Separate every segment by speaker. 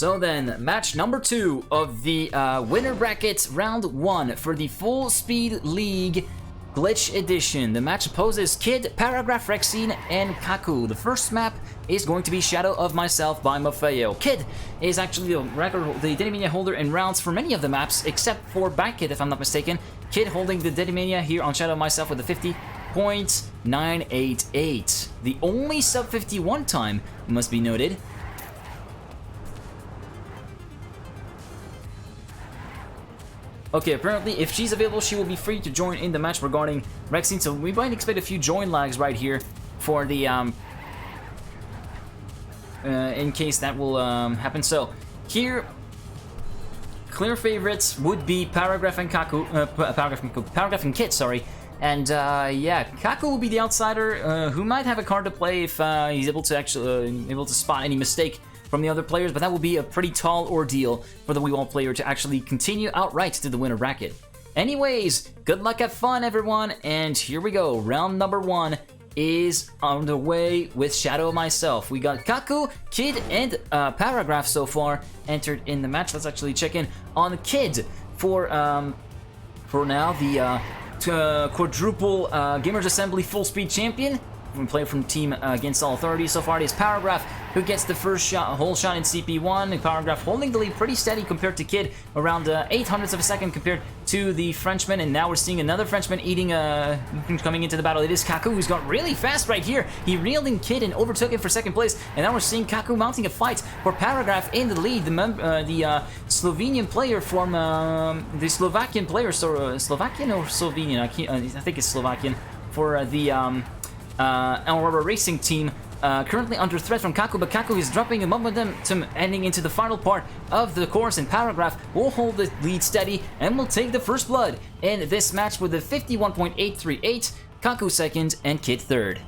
Speaker 1: So then, match number 2 of the winner bracket round 1 for the Full Speed League Glitch Edition. The match opposes Kid, Paragraf, Rexine, and Kakkou. The first map is going to be Shadow of Myself by Mafeo. Kid is actually the Dedimania holder in rounds for many of the maps, except for Kid, if I'm not mistaken. Kid holding the Dedimania here on Shadow of Myself with a 50.988. The only sub 51 time, must be noted. Okay, apparently if she's available, she will be free to join in the match regarding Rexine, so we might expect a few join lags right here for the, in case that will happen. So, here, clear favorites would be Paragraf and Kakkou, Paragraf and Kid, sorry. And, yeah, Kakkou will be the outsider, who might have a card to play if he's able to actually, spot any mistake from the other players, but that will be a pretty tall ordeal for the WeWall player to actually continue outright to the winner bracket. Anyways, good luck, have fun, everyone, and here we go. Round number 1 is on the way with Shadow of Myself. We got Kakkou, Kid, and Paragraf so far entered in the match. Let's actually check in on Kid for now, the quadruple Gamers Assembly Full Speed champion. We play from Team Against All Authority. So far it is Paragraf who gets the first whole shot in CP1. Paragraf holding the lead pretty steady compared to Kid, around 0.08 of a second compared to the Frenchman. And now we're seeing another Frenchman coming into the battle. It is Kakkou who's got really fast right here. He reeled in Kid and overtook him for second place. And now we're seeing Kakkou mounting a fight for Paragraf in the lead. The Slovenian player from the Slovakian player, Slovakian or Slovenian? I think it's Slovakian, for the Aurora Racing team, currently under threat from Kakkou, but Kakkou is dropping a momentum ending into the final part of the course, and Paragraf will hold the lead steady and will take the first blood in this match with a 51.838, Kakkou second and Kid third.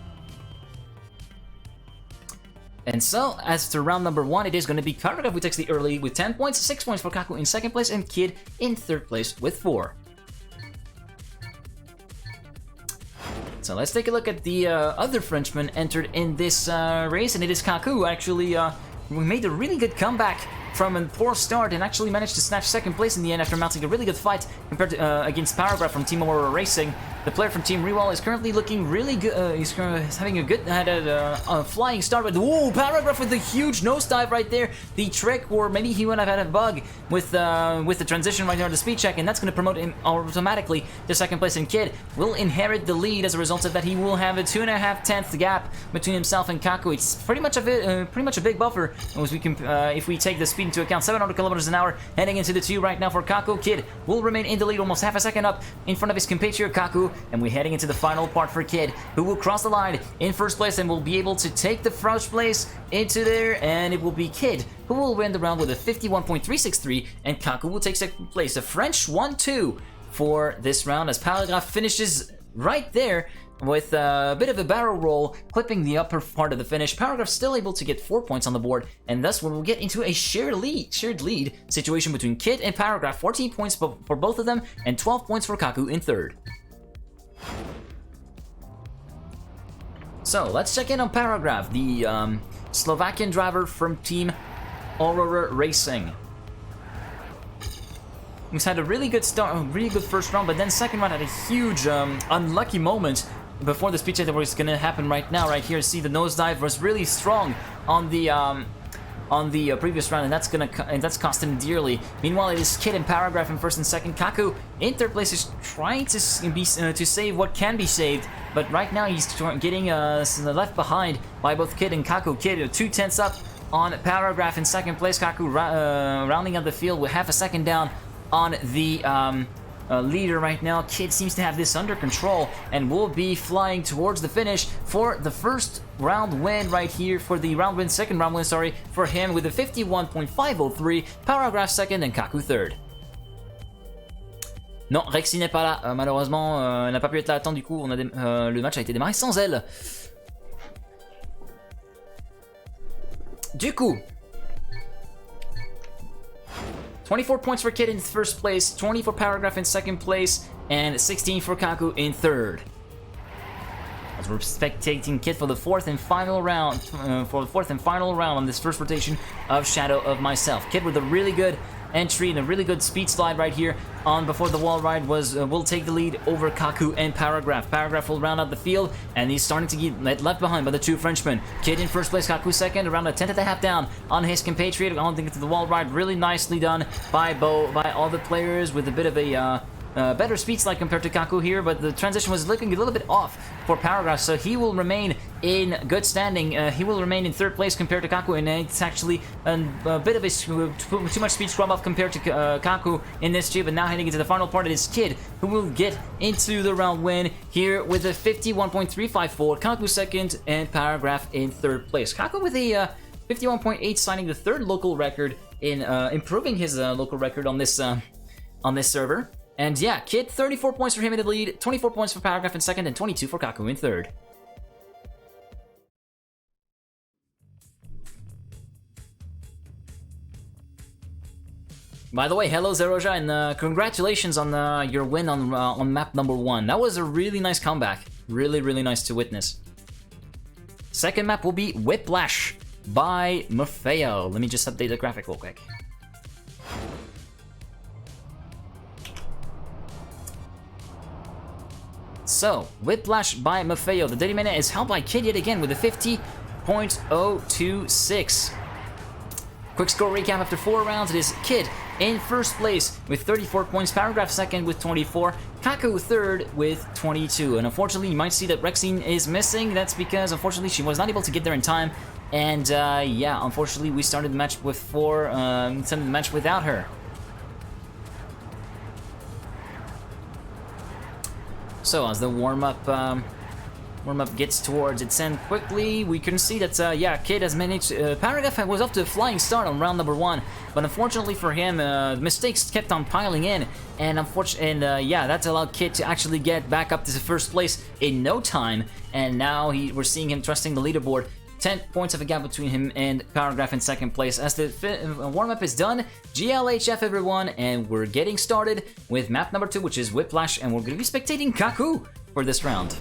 Speaker 1: And so, as to round number 1, it is going to be Paragraf who takes the early with 10 points, 6 points for Kakkou in second place, and Kid in third place with 4. So let's take a look at the other Frenchman entered in this race, and it is Kakkou. Actually, we made a really good comeback from a poor start and actually managed to snatch second place in the end after mounting a really good fight compared to against Paragraf from Team Aurora Racing. The player from Team Rewall is currently looking really good. He's having a good, a flying start, but whoa, Paragraf with a huge nosedive right there. The trick, or maybe he would have had a bug with the transition right there on the speed check, and that's going to promote him automatically to second place. And Kid will inherit the lead as a result of that. He will have a 2.5 gap between himself and Kakkou. It's pretty much a big buffer as we can, if we take the speed into account. 700 kilometers an hour heading into the 2 right now for Kakkou. Kid will remain in the lead, almost half a second up in front of his compatriot Kakkou. And we're heading into the final part for Kid, who will cross the line in first place and will be able to take the first place into there. And it will be Kid who will win the round with a 51.363, and Kakkou will take second place. A French 1-2 for this round as Paragraf finishes right there with a bit of a barrel roll, clipping the upper part of the finish. Paragraf still able to get 4 points on the board, and thus we will get into a shared lead situation between Kid and Paragraf. 14 points for both of them, and 12 points for Kakkou in third. So let's check in on Paragraf, the Slovakian driver from Team Aurora Racing. He's had a really good start, a really good first round, but then second round had a huge unlucky moment before the speed check that was going to happen right now. Right here, see the nosedive was really strong on the previous round, and that's cost him dearly. Meanwhile, it is Kid and Paragraf in first and second. Kakkou in third place is trying to save what can be saved, but right now he's getting left behind by both Kid and Kakkou. Kid 2/10 up on Paragraf in second place. Kakkou rounding out the field with half a second down on the leader right now. Kid seems to have this under control and will be flying towards the finish for the first round win right here, for the second round win, sorry, for him with a 51.503, Paragraf second and Kakkou third. Non, Rexine n'est pas là, malheureusement, elle n'a pas pu être là à temps, du coup le match a été démarré sans elle. Du coup, 24 points for Kid in first place, 20 for Paragraf in second place, and 16 for Kakkou in third. As We're spectating Kid for the fourth and final round on this first rotation of Shadow of Myself. Kid with a really good entry and a really good speed slide right here on before the wall ride will take the lead over Kakkou and Paragraf. Paragraf will round out the field, and he's starting to get left behind by the two Frenchmen. Kid in first place, Kakkou second, around a 10.5 down on his compatriot. On to the wall ride, really nicely done by all the players with a bit of a better speed slide compared to Kakkou here, but the transition was looking a little bit off for Paragraf, so he will remain in good standing. He will remain in third place compared to Kakkou, and it's actually a bit of a too much speed scrub off compared to Kakkou in this G, but now heading into the final part, it is Kid who will get into the round win here with a 51.354, Kakkou second, and Paragraf in third place. Kakkou with a 51.8, signing the third local record in improving his local record on this server. And yeah, Kid, 34 points for him in the lead, 24 points for Paragraf in second, and 22 for Kakkou in third. By the way, hello Zeroja, and congratulations on your win on map number 1. That was a really nice comeback. Really, really nice to witness. Second map will be Whiplash by Maffeo. Let me just update the graphic real quick. So, Whiplash by Maffeo. The Dirty Minute is held by Kid yet again with a 50.026. Quick score recap after 4 rounds. It is Kid in first place with 34 points, Paragraf second with 24, Kakkou third with 22. And unfortunately, you might see that Rexine is missing. That's because, unfortunately, she was not able to get there in time. And yeah, unfortunately, we started the match with without her. So as the warm-up gets towards its end quickly, we can see that, yeah, Kid has managed... Paragraf was off to a flying start on round number 1, but unfortunately for him, mistakes kept on piling in, and yeah, that's allowed Kid to actually get back up to the first place in no time, and now we're seeing him trusting the leaderboard. 10 points of a gap between him and Paragraf in second place. As the warm-up is done, GLHF everyone, and we're getting started with map number 2, which is Whiplash, and we're going to be spectating Kakkou for this round.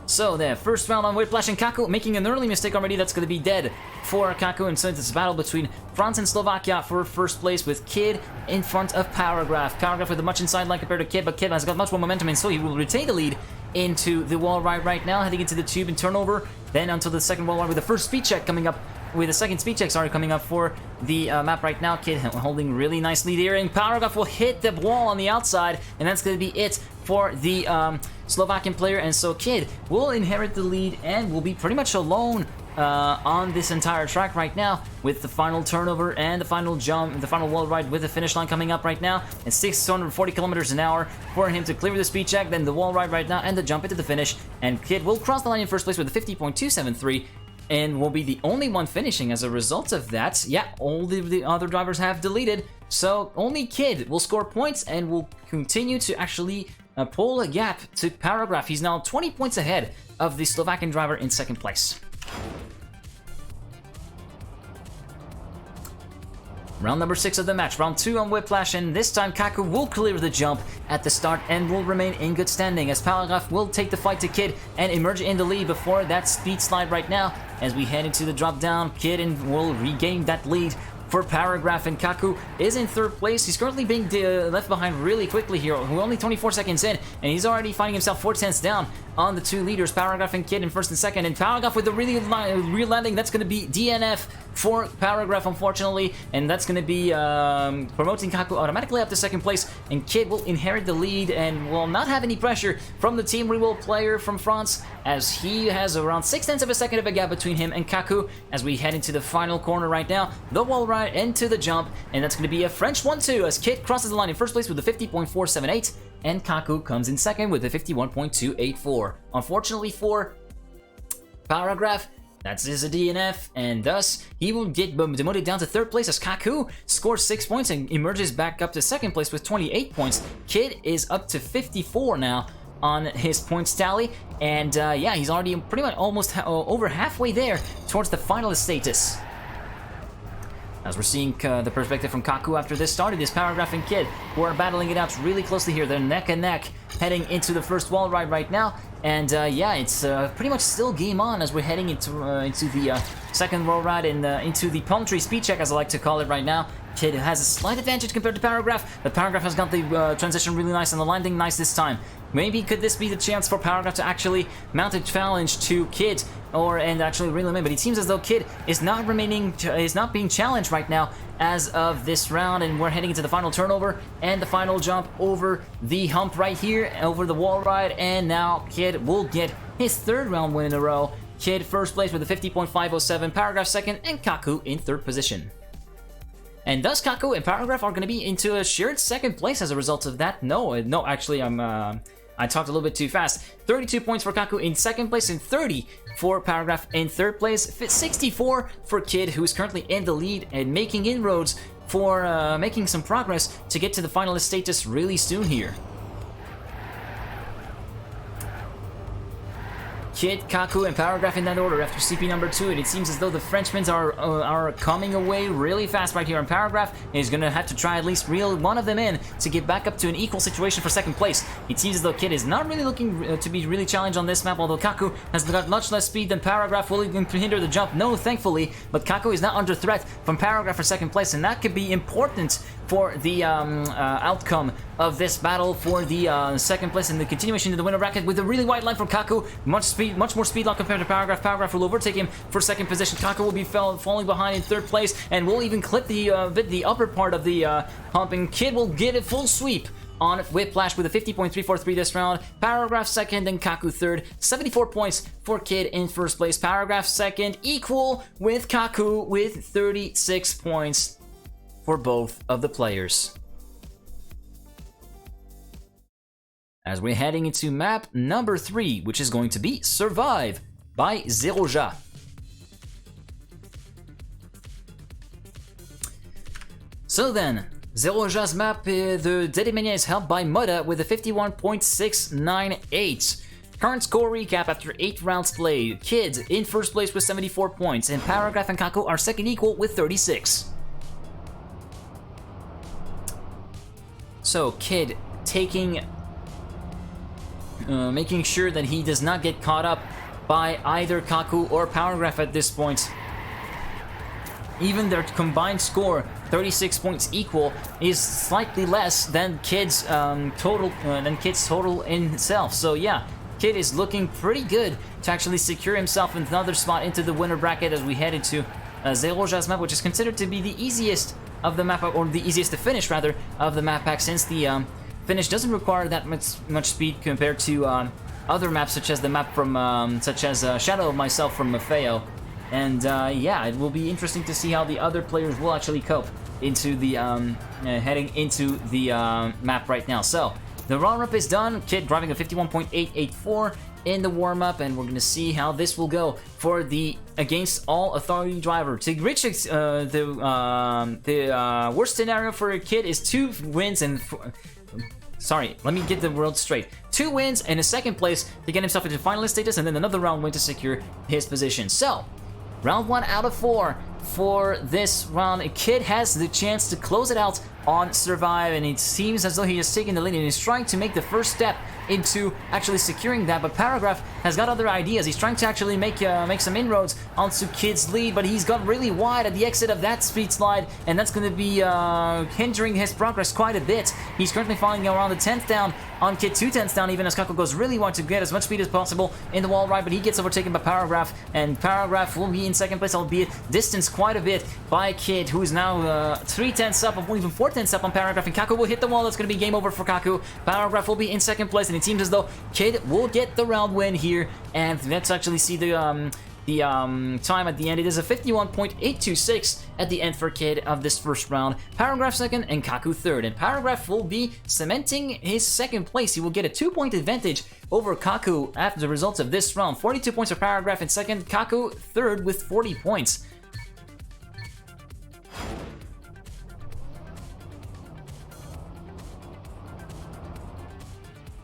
Speaker 1: So the first round on Whiplash and Kakkou, making an early mistake already, that's going to be dead for Kakkou, and so it's a battle between France and Slovakia for first place with Kid in front of Paragraf. Paragraf with a much inside line compared to Kid, but Kid has got much more momentum, and so he will retain the lead into the wall ride right now, heading into the tube and turnover, then onto the second wall ride with the first speed check coming up, with the second speed check, coming up for the map right now. Kid holding really nicely there, and Paragraf will hit the wall on the outside, and that's going to be it for the Slovakian player, and so Kid will inherit the lead and will be pretty much alone on this entire track right now, with the final turnover and the final jump, the final wall ride with the finish line coming up right now, and 640 kilometers an hour for him to clear the speed check, then the wall ride right now, and the jump into the finish, and Kid will cross the line in first place with a 50.273, and will be the only one finishing as a result of that. Yeah, all the other drivers have deleted, so only Kid will score points and will continue to actually pull a gap to Paragraf. He's now 20 points ahead of the Slovakian driver in second place. Round number 6 of the match, round 2 on Whiplash, and this time Kakkou will clear the jump at the start and will remain in good standing, as Paragraf will take the fight to Kid and emerge in the lead before that speed slide right now. As we head into the drop down, Kid will regain that lead for Paragraf, and Kakkou is in third place. He's currently being left behind really quickly here. We're only 24 seconds in, and he's already finding himself 4 tenths down on the two leaders, Paragraf and Kid in first and second. And Paragraf with the really real landing, that's going to be DNF for Paragraf, unfortunately, and that's going to be promoting Kakkou automatically up to second place, and Kid will inherit the lead and will not have any pressure from the Team Reroll player from France, as he has around 6 tenths of a second of a gap between him and Kakkou as we head into the final corner right now, the wall ride into the jump, and that's going to be a French 1-2 as Kid crosses the line in first place with a 50.478, and Kakkou comes in second with a 51.284. Unfortunately for Paragraf, that is a DNF, and thus he will get demoted down to third place as Kakkou scores 6 points and emerges back up to second place with 28 points. Kid is up to 54 now on his points tally, and yeah, he's already pretty much almost over halfway there towards the finalist status. As we're seeing the perspective from Kakkou after this start, it is Paragraf and Kid who are battling it out really closely here. They're neck and neck heading into the first wall ride right now. And yeah, it's pretty much still game on as we're heading into the second wall ride and into the palm tree speed check, as I like to call it right now. Kid has a slight advantage compared to Paragraf, but Paragraf has got the transition really nice and the landing nice this time. Maybe could this be the chance for Paragraf to actually mount a challenge to Kid and actually reel him in? But it seems as though Kid is not being challenged right now as of this round, and we're heading into the final turnover and the final jump over the hump right here, over the wall ride, and now Kid will get his third round win in a row. Kid first place with a 50.507, Paragraf second, and Kakkou in third position. And thus Kakkou and Paragraf are going to be into a shared second place as a result of that. No, actually, I talked a little bit too fast. 32 points for Kakkou in second place and 30 for Paragraf in third place. 64 for Kid, who is currently in the lead and making inroads for making some progress to get to the finalist status really soon here. Kid, Kakkou, and Paragraf in that order after CP number 2, and it seems as though the Frenchmen are coming away really fast right here on Paragraf, and he's going to have to try at least reel one of them in to get back up to an equal situation for second place. It seems as though Kid is not really looking to be really challenged on this map, although Kakkou has got much less speed than Paragraf. Will he hinder the jump? No, thankfully, but Kakkou is not under threat from Paragraf for second place, and that could be important for the outcome of this battle for the second place and the continuation of the winner bracket with a really wide line from Kakkou. Much more speed lock compared to Paragraf. Paragraf will overtake him for second position. Kakkou will be falling behind in third place and will even clip the upper part of the hump, and Kid will get a full sweep on Whiplash with a 50.343 this round. Paragraf second and Kakkou third. 74 points for Kid in first place. Paragraf second, equal with Kakkou with 36 points for both of the players. As we're heading into map number 3, which is going to be Survive by Zeroja. So then, Zeroja's map, the Dedemania is helped by Moda with a 51.698. Current score recap after 8 rounds played. Kid in first place with 74 points, and Paragraf and Kakkou are second equal with 36. So Kid making sure that he does not get caught up by either Kakkou or Paragraf at this point. Even their combined score, 36 points equal, is slightly less than Kid's total in itself. So yeah, Kid is looking pretty good to actually secure himself another spot into the winner bracket as we head into Zeroja's map, which is considered to be the easiest of the map, or the easiest to finish rather, of the map pack, since the finish doesn't require that much speed compared to other maps such as the map from Shadow of Myself from Maffeo. And yeah, it will be interesting to see how the other players will actually cope into the heading into the map right now. So the warm-up is done. Kid driving a 51.884 in the warm-up, and we're gonna see how this will go for the against all authority driver. To reach the worst scenario for a Kid is 2 wins and sorry, let me get the world straight. 2 wins and a second place to get himself into finalist status, and then another round win to secure his position. So round 1 out of 4 for this round. A Kid has the chance to close it out on Survive, and it seems as though he has taken the lead and is trying to make the first step into actually securing that. But Paragraf has got other ideas. He's trying to actually make some inroads onto Kid's lead, but he's got really wide at the exit of that speed slide, and that's going to be hindering his progress quite a bit. He's currently falling around the 10th down on Kid, 2 tenths down even, as Kakkou goes really wide to get as much speed as possible in the wall ride, but he gets overtaken by Paragraf, and Paragraf will be in second place, albeit distanced quite a bit by Kid, who is now 3 tenths up, or even 4 tenths up on Paragraf, and Kakkou will hit the wall. That's going to be game over for Kakkou. Paragraf will be in second place, and it seems as though Kid will get the round win here, and let's actually see the time at the end. It is a 51.826 at the end for Kid of this first round. Paragraf second and Kakkou third, and Paragraf will be cementing his second place. He will get a 2-point advantage over Kakkou after the results of this round. 42 points for Paragraf in second, Kakkou third with 40 points.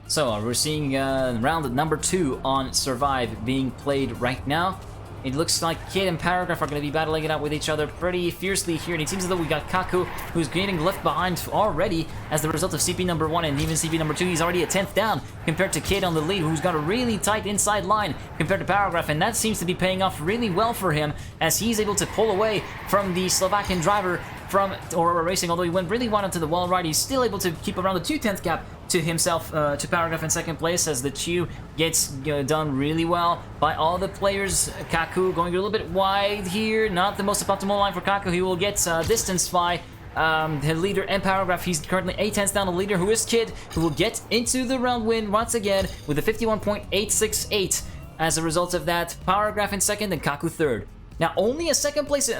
Speaker 1: So we're seeing round number 2 on Survive being played right now. It looks like Kid and Paragraf are going to be battling it out with each other pretty fiercely here, and it seems as though we got Kakkou, who's getting left behind already as the result of CP number 1 and even CP number 2. He's already a 10th down compared to Kid on the lead, who's got a really tight inside line compared to Paragraf, and that seems to be paying off really well for him as he's able to pull away from the Slovakian driver from Aurora Racing. Although he went really wide onto the wall right, he's still able to keep around the 2/10 gap to himself, to Paragraf in second place, as the Chew gets done really well by all the players. Kakkou going a little bit wide here, not the most optimal line for Kakkou. He will get distanced by the leader and Paragraf. He's currently 8/10 down the leader, who is Kid, who will get into the round win once again with a 51.868. As a result of that, Paragraf in second and Kakkou third. Now, only a second place. Is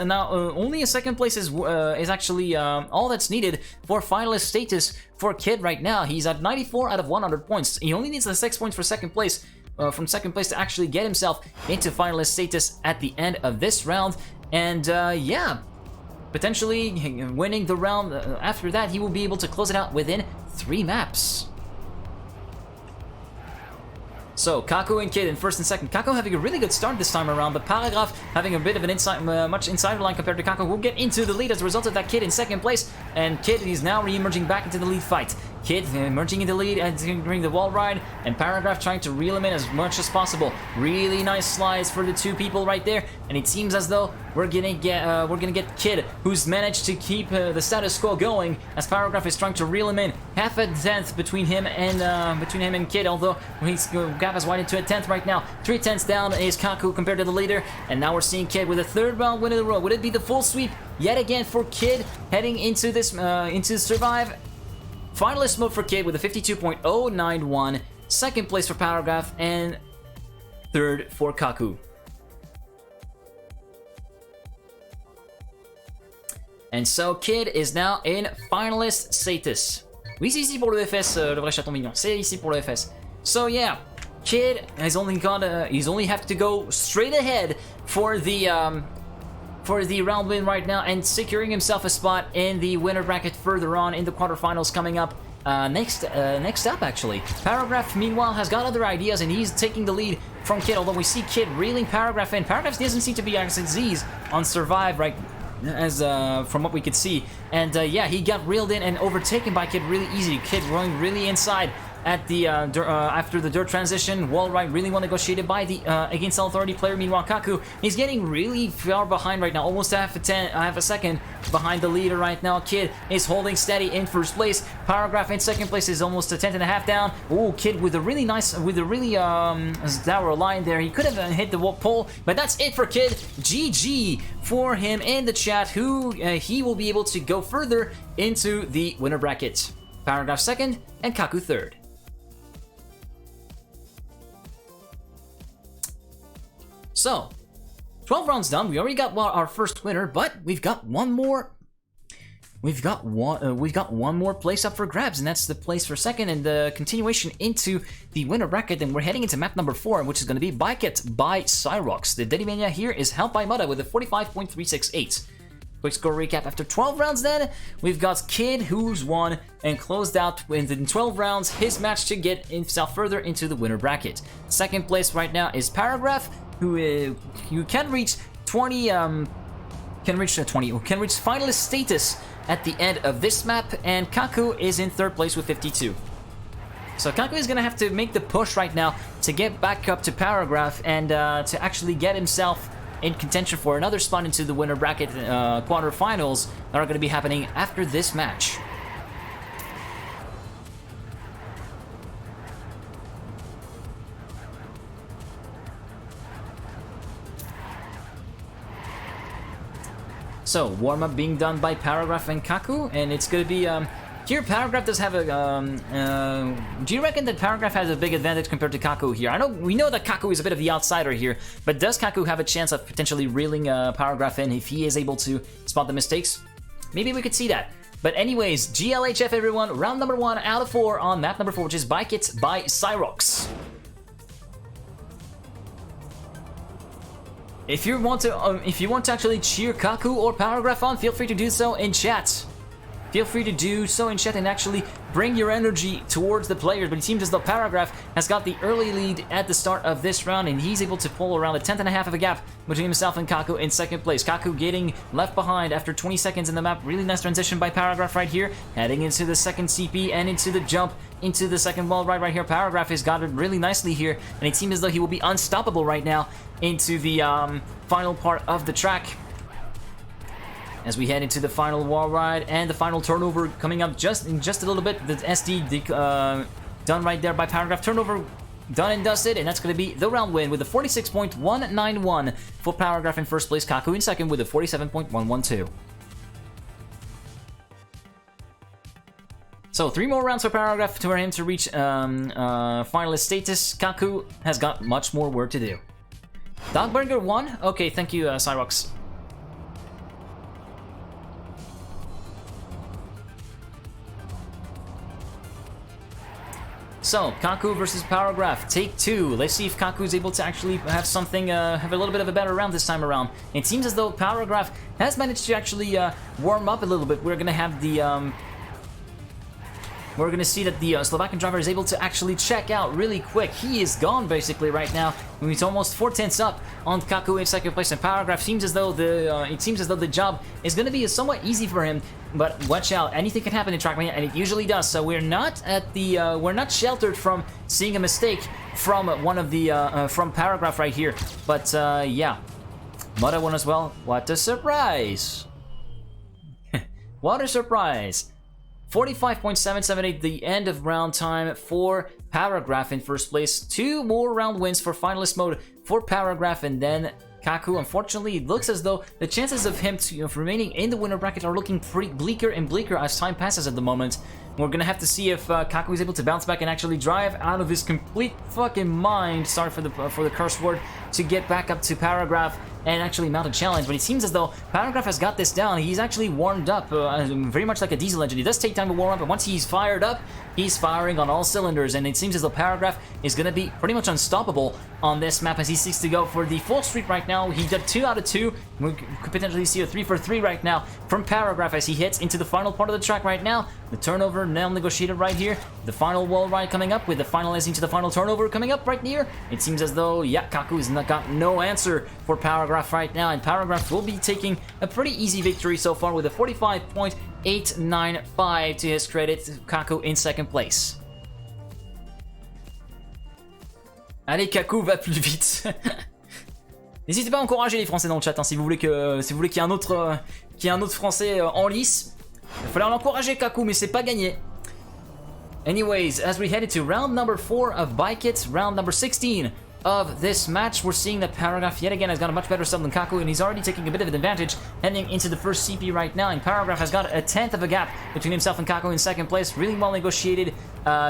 Speaker 1: actually all that's needed for finalist status for Kid right now. He's at 94 out of 100 points. He only needs the 6 points for second place, from second place to actually get himself into finalist status at the end of this round. And yeah, potentially winning the round after that, he will be able to close it out within 3 maps. So, Kakkou and Kid in first and second. Kakkou having a really good start this time around, but Paragraf having a bit of an much insider line compared to Kakkou. Will get into the lead as a result of that. Kid in second place, and Kid is now re-emerging back into the lead fight. Kid emerging in the lead and during the wall ride, and Paragraf trying to reel him in as much as possible. Really nice slides for the two people right there, and it seems as though we're gonna get Kid, who's managed to keep the status quo going as Paragraf is trying to reel him in. Half a tenth between him and Kid, although his gap has widened to a tenth right now. 3/10 down is Kakkou compared to the leader, and now we're seeing Kid with a third round win in a row. Would it be the full sweep yet again for Kid heading into this into Survive? Finalist mode for Kid with a 52.091, second place for Paragraf, and third for Kakkou. And so Kid is now in finalist status. Oui, c'est ici pour le FS, le vrai chaton mignon. C'est ici pour le FS. So yeah, Kid has only have to go straight ahead for the round win right now, and securing himself a spot in the winner bracket further on in the quarterfinals coming up next up actually. Paragraf meanwhile has got other ideas, and he's taking the lead from Kid, although we see Kid reeling Paragraf in. Paragraf doesn't seem to be as Z's on Survive right as from what we could see, and yeah, he got reeled in and overtaken by Kid really easy. Kid running really inside at the after the dirt transition. Wall ride really well negotiated by the Against All Authority player. Meanwhile, Kakkou, he's getting really far behind right now, almost half a second behind the leader right now. Kid is holding steady in first place. Paragraf in second place is almost a tenth and a half down. Oh, Kid with a really dour line there. He could have hit the pole, but that's it for Kid. GG for him in the chat, who he will be able to go further into the winner bracket. Paragraf second and Kakkou third. So, 12 rounds done. We already got our first winner, but we've got one more. We've got one more place up for grabs, and that's the place for second and the continuation into the winner bracket. And we're heading into map number 4, which is going to be Bike It by Cyrox. The Dedimania here is held by Mudda with a 45.368. Quick score recap after 12 rounds then. We've got Kid, who's won and closed out within 12 rounds his match to get himself further into the winner bracket. Second place right now is Paragraf, who can reach 20, can reach finalist status at the end of this map, and Kakkou is in third place with 52. So Kakkou is going to have to make the push right now to get back up to Paragraf and to actually get himself in contention for another spot into the winner bracket quarterfinals that are going to be happening after this match. So, warm-up being done by Paragraf and Kakkou, and it's going to be, here Paragraf does have a, do you reckon that Paragraf has a big advantage compared to Kakkou here? We know that Kakkou is a bit of the outsider here, but does Kakkou have a chance of potentially reeling Paragraf in if he is able to spot the mistakes? Maybe we could see that. But anyways, GLHF everyone, round number 1 out of 4 on map number 4, which is Bike It by Cyrox. If you want to actually cheer Kakkou or Paragraf on, feel free to do so in chat. feel free to do so in chat and actually bring your energy towards the players. But it seems as though Paragraf has got the early lead at the start of this round, and he's able to pull around a 10th.5 of a gap between himself and Kakkou in second place. Kakkou getting left behind after 20 seconds in the map. Really nice transition by Paragraf right here, heading into the second CP and into the jump into the second wall right here. Paragraf has got it really nicely here, and it seems as though he will be unstoppable right now into the final part of the track. As we head into the final wall ride and the final turnover coming up in just a little bit. The SD done right there by Paragraf. Turnover done and dusted, and that's going to be the round win with a 46.191 for Paragraf in first place. Kakkou in second with a 47.112. So 3 more rounds for Paragraf for him to reach finalist status. Kakkou has got much more work to do. Dogburger won? Okay, thank you, Cyrox. So, Kakkou versus Paragraf, take 2. Let's see if Kakkou is able to actually have something, have a little bit of a better round this time around. It seems as though Paragraf has managed to actually warm up a little bit. We're gonna have the, we're gonna see that the Slovakian driver is able to actually check out really quick. He is gone basically right now. He's almost 4/10 up on Kakkou in second place, and Paragraf seems as though the job is gonna be somewhat easy for him. But watch out, anything can happen in Trackmania, and it usually does. So we're not at the we're not sheltered from seeing a mistake from one of the from Paragraf right here. But yeah, Mudda won as well. What a surprise! What a surprise! 45.778, the end of round time for Paragraf in first place. 2 more round wins for finalist mode for Paragraf, and then Kakkou. Unfortunately, it looks as though the chances of him of remaining in the winner bracket are looking pretty bleaker and bleaker as time passes at the moment. We're gonna have to see if Kakkou is able to bounce back and actually drive out of his complete fucking mind, sorry for the curse word, to get back up to Paragraf and actually mount a challenge. But it seems as though Paragraf has got this down. He's actually warmed up, very much like a diesel engine. It does take time to warm up, but once he's fired up, he's firing on all cylinders, and it seems as though Paragraf is going to be pretty much unstoppable on this map as he seeks to go for the full sweep right now. He did 2 out of 2. We could potentially see a 3 for 3 right now from Paragraf as he hits into the final part of the track right now. The turnover now negotiated right here. The final wall ride coming up with the finalizing to the final turnover coming up right here. It seems as though, yeah, Kakkou has got no answer for Paragraf right now, and Paragraf will be taking a pretty easy victory so far with a 45.895 to his credit. Kakkou in second place. Allez, Kakkou va plus vite. N'hésitez pas à encourager les Français dans le chat, hein, si vous voulez qu'il y ait un autre, Français en lice. Il va falloir l'encourager, Kakkou, mais c'est pas gagné. Anyways, as we head into round number 4 of Bike It, round number 16 of this match, we're seeing that Paragraf yet again has got a much better sub than Kakkou, and he's already taking a bit of an advantage heading into the first CP right now, and Paragraf has got a 10th of a gap between himself and Kakkou in second place. Really well negotiated,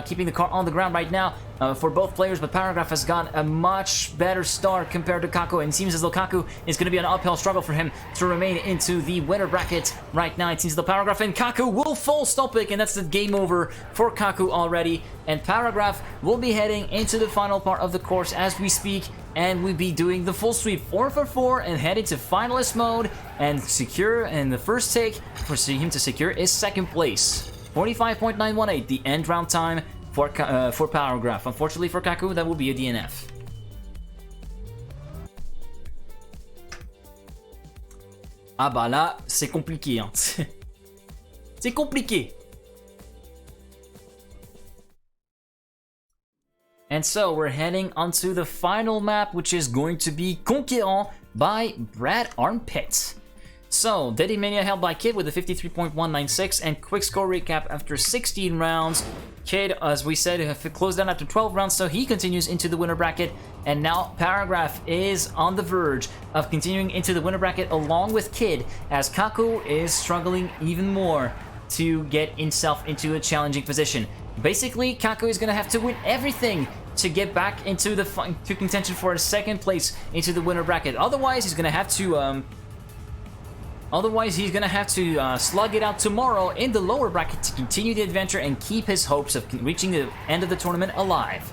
Speaker 1: keeping the car on the ground right now for both players, but Paragraf has got a much better start compared to Kakkou, and it seems as though Kakkou is going to be an uphill struggle for him to remain into the winner bracket right now. It seems the Paragraf and Kakkou will full stop pick, and that's the game over for Kakkou already, and Paragraf will be heading into the final part of the course as we speak, and we'll be doing the full sweep 4 for 4 and head into finalist mode and secure, and the first take for him to secure is second place. 45.918, the end round time for Paragraf. Unfortunately for Kakkou, that will be a DNF. Ah bah là, c'est compliqué, hein. C'est compliqué. And so we're heading onto the final map, which is going to be Conquérant by Brad Armpit. So, Daddy Mania held by Kid with a 53.196, and quick score recap after 16 rounds. Kid, as we said, closed down after 12 rounds, so he continues into the winner bracket. And now Paragraf is on the verge of continuing into the winner bracket along with Kid, as Kakkou is struggling even more to get himself into a challenging position. Basically, Kakkou is going to have to win everything to get back into the contention for a second place into the winner bracket. Otherwise, he's going to have to slug it out tomorrow in the lower bracket to continue the adventure and keep his hopes of reaching the end of the tournament alive.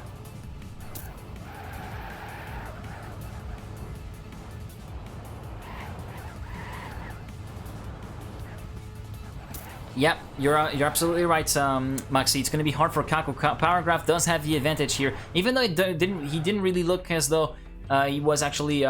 Speaker 1: Yep, you're absolutely right, Maxi. It's going to be hard for Kakkou. Paragraf does have the advantage here, even though he didn't really look as though he was actually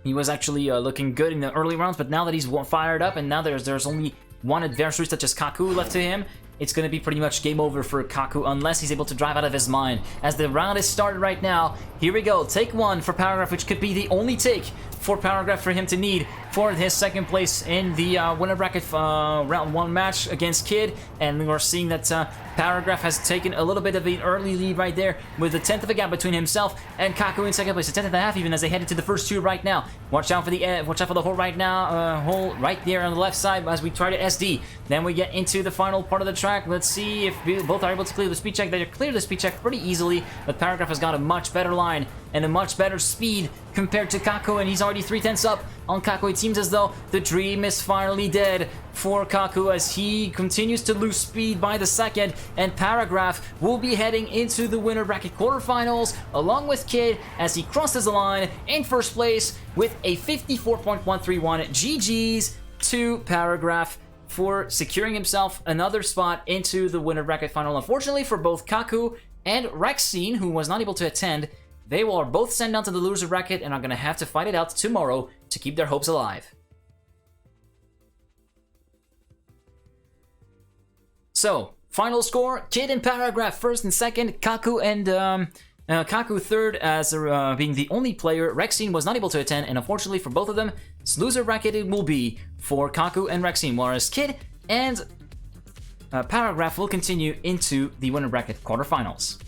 Speaker 1: looking good in the early rounds. But now that he's fired up, and now there's only one adversary such as Kakkou left to him, it's going to be pretty much game over for Kakkou unless he's able to drive out of his mind. As the round is started right now, here we go. Take one for Paragraf, which could be the only take for Paragraf for him to need for his second place in the winner bracket round 1 match against Kid. And we're seeing that Paragraf has taken a little bit of an early lead right there with a 10th of a gap between himself and Kakkou in second place, a 10th and a half even as they head into the first 2 right now. Watch out for the hole right now, hole right there on the left side as we try to SD. Then we get into the final part of the track. Let's see if both are able to clear the speed check. They clear the speed check pretty easily, but Paragraf has got a much better line and a much better speed compared to Kakkou, and he's already 3/10 up on Kakkou. It seems as though the dream is finally dead for Kakkou as he continues to lose speed by the second, and Paragraf will be heading into the winner bracket quarterfinals along with Kid as he crosses the line in first place with a 54.131. GG's to Paragraf for securing himself another spot into the winner bracket final. Unfortunately for both Kakkou and Rexine, who was not able to attend, they will both sent down to the loser bracket and are going to have to fight it out tomorrow to keep their hopes alive. So, final score, Kid and Paragraf first and second, Kakkou and Kakkou third as being the only player. Rexine was not able to attend, and unfortunately for both of them, loser bracket it will be for Kakkou and Rexine, whereas Kid and Paragraf will continue into the winner bracket quarterfinals.